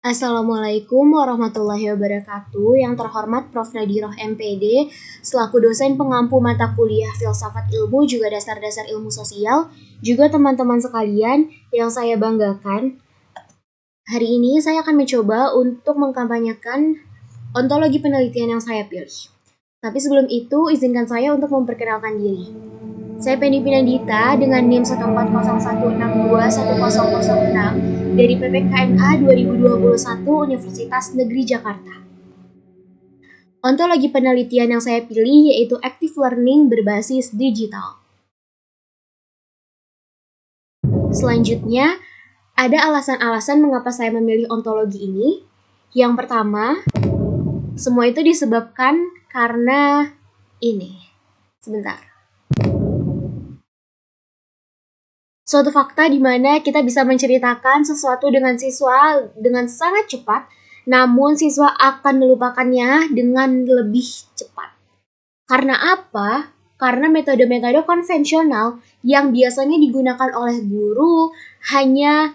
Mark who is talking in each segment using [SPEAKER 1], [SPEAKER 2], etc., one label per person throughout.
[SPEAKER 1] Assalamualaikum warahmatullahi wabarakatuh. Yang terhormat Prof. Nadiroh MPD, selaku dosen pengampu mata kuliah Filsafat Ilmu juga Dasar-Dasar Ilmu Sosial, juga teman-teman sekalian yang saya banggakan. Hari ini saya akan mencoba untuk mengkampanyekan ontologi penelitian yang saya pilih. Tapi sebelum itu, izinkan saya untuk memperkenalkan diri. Saya Penny Pinandita dengan NIM 14016210006 dari PPKMA 2021 Universitas Negeri Jakarta. Ontologi penelitian yang saya pilih yaitu Active Learning berbasis digital. Selanjutnya, ada alasan-alasan mengapa saya memilih ontologi ini. Yang pertama, semua itu disebabkan karena ini. Sebentar. Suatu fakta di mana kita bisa menceritakan sesuatu dengan siswa dengan sangat cepat, namun siswa akan melupakannya dengan lebih cepat. Karena apa? Karena metode-metode konvensional yang biasanya digunakan oleh guru hanya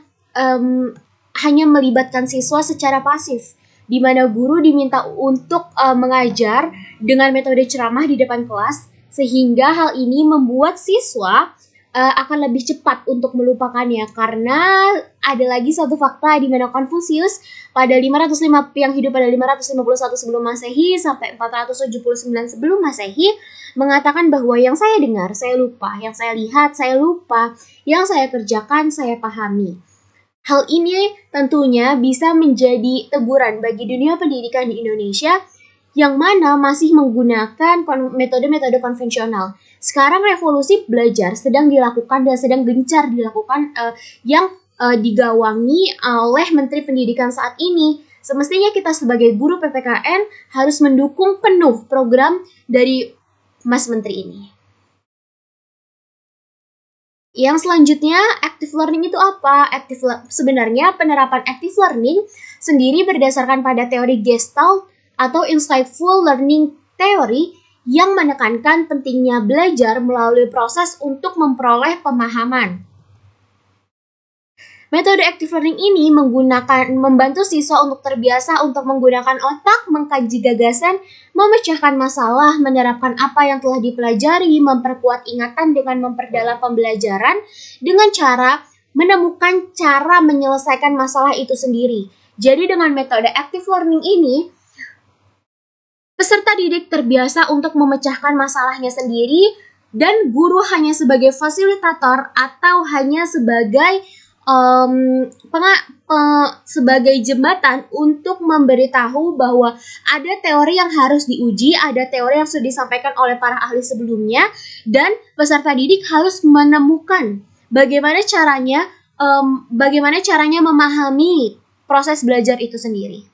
[SPEAKER 1] melibatkan siswa secara pasif, di mana guru diminta untuk mengajar dengan metode ceramah di depan kelas, sehingga hal ini membuat siswa akan lebih cepat untuk melupakannya, karena ada lagi satu fakta di mana Konfusius pada 505 yang hidup pada 551 sebelum Masehi sampai 479 sebelum Masehi mengatakan bahwa yang saya dengar saya lupa, yang saya lihat saya lupa, yang saya kerjakan saya pahami. Hal ini tentunya bisa menjadi teguran bagi dunia pendidikan di Indonesia yang mana masih menggunakan metode-metode konvensional. Sekarang revolusi belajar sedang dilakukan dan sedang gencar dilakukan yang digawangi oleh Menteri Pendidikan saat ini. Semestinya kita sebagai guru PPKN harus mendukung penuh program dari Mas Menteri ini. Yang selanjutnya, active learning itu apa? Sebenarnya penerapan active learning sendiri berdasarkan pada teori Gestalt atau insightful learning theory yang menekankan pentingnya belajar melalui proses untuk memperoleh pemahaman. Metode active learning ini membantu siswa untuk terbiasa untuk menggunakan otak, mengkaji gagasan, memecahkan masalah, menerapkan apa yang telah dipelajari, memperkuat ingatan dengan memperdalam pembelajaran dengan cara menemukan cara menyelesaikan masalah itu sendiri. Jadi dengan metode active learning ini, peserta didik terbiasa untuk memecahkan masalahnya sendiri dan guru hanya sebagai fasilitator atau hanya sebagai sebagai jembatan untuk memberitahu bahwa ada teori yang harus diuji, ada teori yang sudah disampaikan oleh para ahli sebelumnya, dan peserta didik harus menemukan bagaimana caranya memahami proses belajar itu sendiri.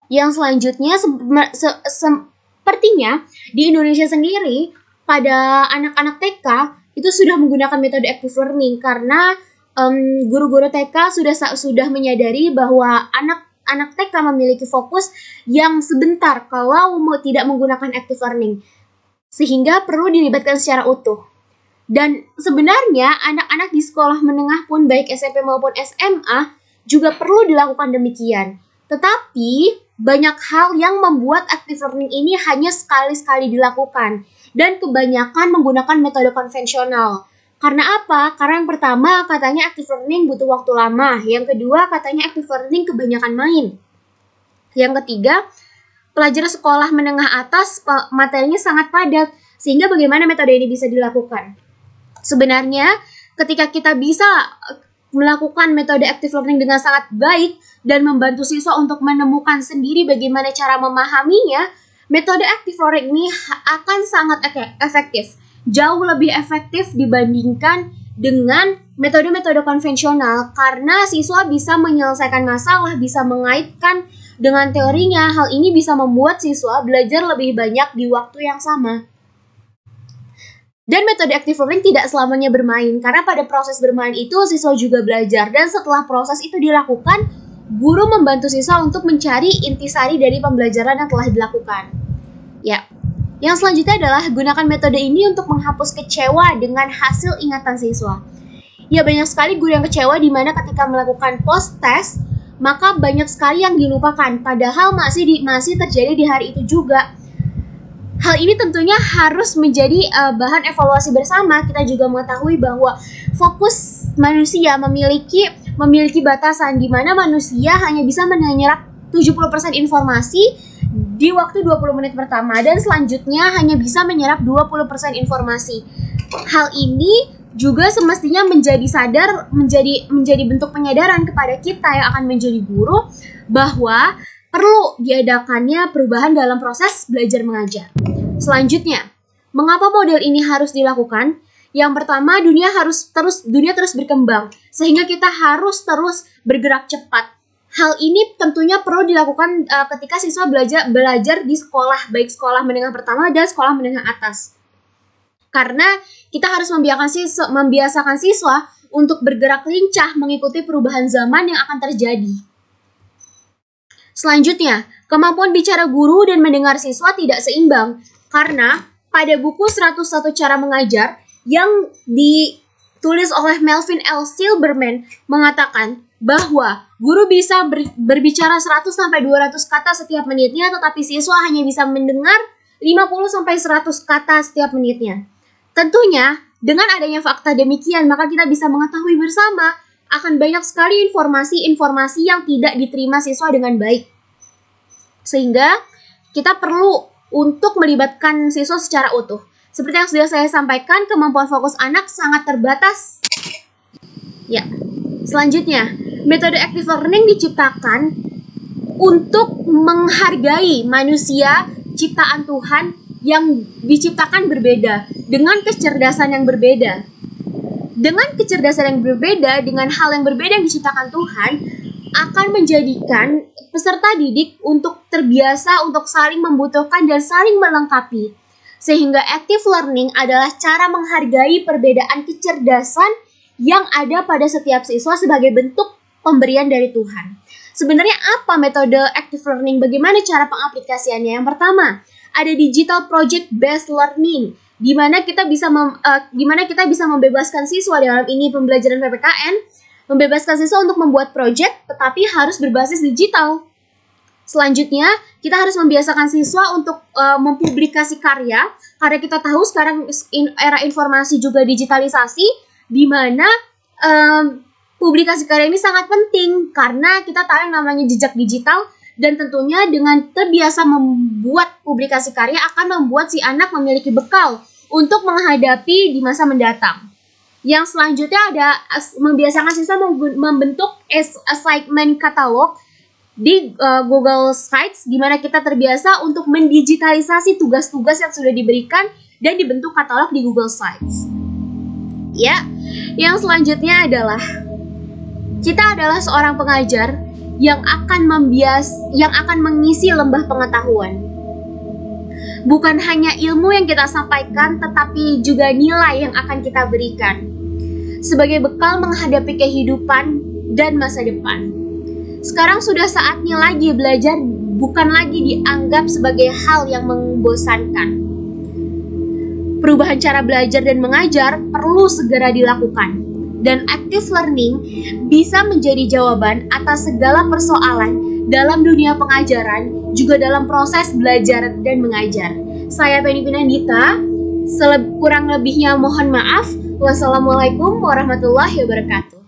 [SPEAKER 1] Yang selanjutnya sepertinya di Indonesia sendiri pada anak-anak TK itu sudah menggunakan metode active learning karena guru-guru TK sudah menyadari bahwa anak TK memiliki fokus yang sebentar kalau tidak menggunakan active learning, sehingga perlu dilibatkan secara utuh. Dan sebenarnya anak-anak di sekolah menengah pun baik SMP maupun SMA juga perlu dilakukan demikian. Tetapi banyak hal yang membuat active learning ini hanya sekali-sekali dilakukan dan kebanyakan menggunakan metode konvensional. Karena apa? Karena yang pertama katanya active learning butuh waktu lama. Yang kedua katanya active learning kebanyakan main. Yang ketiga, pelajar sekolah menengah atas materinya sangat padat. Sehingga bagaimana metode ini bisa dilakukan? Sebenarnya ketika kita bisa melakukan metode active learning dengan sangat baik dan membantu siswa untuk menemukan sendiri bagaimana cara memahaminya, metode active learning ini akan sangat efektif. Jauh lebih efektif dibandingkan dengan metode-metode konvensional karena siswa bisa menyelesaikan masalah, bisa mengaitkan dengan teorinya. Hal ini bisa membuat siswa belajar lebih banyak di waktu yang sama. Dan metode active learning tidak selamanya bermain, karena pada proses bermain itu siswa juga belajar, dan setelah proses itu dilakukan, guru membantu siswa untuk mencari intisari dari pembelajaran yang telah dilakukan. Ya, yang selanjutnya adalah gunakan metode ini untuk menghapus kecewa dengan hasil ingatan siswa. Ya, banyak sekali guru yang kecewa di mana ketika melakukan post test, maka banyak sekali yang dilupakan, padahal masih terjadi di hari itu juga. Hal ini tentunya harus menjadi bahan evaluasi bersama. Kita juga mengetahui bahwa fokus manusia memiliki batasan, di mana manusia hanya bisa menyerap 70% informasi di waktu 20 menit pertama, dan selanjutnya hanya bisa menyerap 20% informasi. Hal ini juga semestinya menjadi bentuk penyadaran kepada kita yang akan menjadi guru bahwa perlu diadakannya perubahan dalam proses belajar mengajar. Selanjutnya, mengapa model ini harus dilakukan? Yang pertama, dunia terus berkembang, sehingga kita harus terus bergerak cepat. Hal ini tentunya perlu dilakukan ketika siswa belajar di sekolah, baik sekolah menengah pertama dan sekolah menengah atas. Karena kita harus membiasakan siswa untuk bergerak lincah mengikuti perubahan zaman yang akan terjadi. Selanjutnya, kemampuan bicara guru dan mendengar siswa tidak seimbang, karena pada buku 101 Cara Mengajar yang ditulis oleh Melvin L. Silberman mengatakan bahwa guru bisa berbicara 100-200 kata setiap menitnya, tetapi siswa hanya bisa mendengar 50-100 kata setiap menitnya. Tentunya, dengan adanya fakta demikian, maka kita bisa mengetahui bersama akan banyak sekali informasi-informasi yang tidak diterima siswa dengan baik. Sehingga kita perlu untuk melibatkan siswa secara utuh. Seperti yang sudah saya sampaikan, kemampuan fokus anak sangat terbatas. Ya, selanjutnya, metode active learning diciptakan untuk menghargai manusia ciptaan Tuhan yang diciptakan berbeda, dengan kecerdasan yang berbeda. Dengan kecerdasan yang berbeda, dengan hal yang berbeda yang diciptakan Tuhan, akan menjadikan peserta didik untuk terbiasa untuk saling membutuhkan dan saling melengkapi. Sehingga active learning adalah cara menghargai perbedaan kecerdasan yang ada pada setiap siswa sebagai bentuk pemberian dari Tuhan. Sebenarnya apa metode active learning? Bagaimana cara pengaplikasiannya? Yang pertama, ada digital project based learning, di mana kita bisa membebaskan siswa dalam ini pembelajaran PPKN, membebaskan siswa untuk membuat project, tetapi harus berbasis digital. Selanjutnya, kita harus membiasakan siswa untuk mempublikasi karya, karena kita tahu sekarang era informasi juga digitalisasi, di mana publikasi karya ini sangat penting, karena kita tahu yang namanya jejak digital, dan tentunya dengan terbiasa membuat publikasi karya akan membuat si anak memiliki bekal untuk menghadapi di masa mendatang. Yang selanjutnya ada membiasakan siswa membentuk assignment catalog di Google Sites, di mana kita terbiasa untuk mendigitalisasi tugas-tugas yang sudah diberikan dan dibentuk katalog di Google Sites. Ya, yang selanjutnya adalah kita adalah seorang pengajar yang akan mengisi lembah pengetahuan. Bukan hanya ilmu yang kita sampaikan, tetapi juga nilai yang akan kita berikan sebagai bekal menghadapi kehidupan dan masa depan. Sekarang sudah saatnya lagi belajar bukan lagi dianggap sebagai hal yang membosankan. Perubahan cara belajar dan mengajar perlu segera dilakukan, dan active learning bisa menjadi jawaban atas segala persoalan dalam dunia pengajaran, juga dalam proses belajar dan mengajar. Saya Penny Pinandita, kurang lebihnya mohon maaf. Wassalamualaikum warahmatullahi wabarakatuh.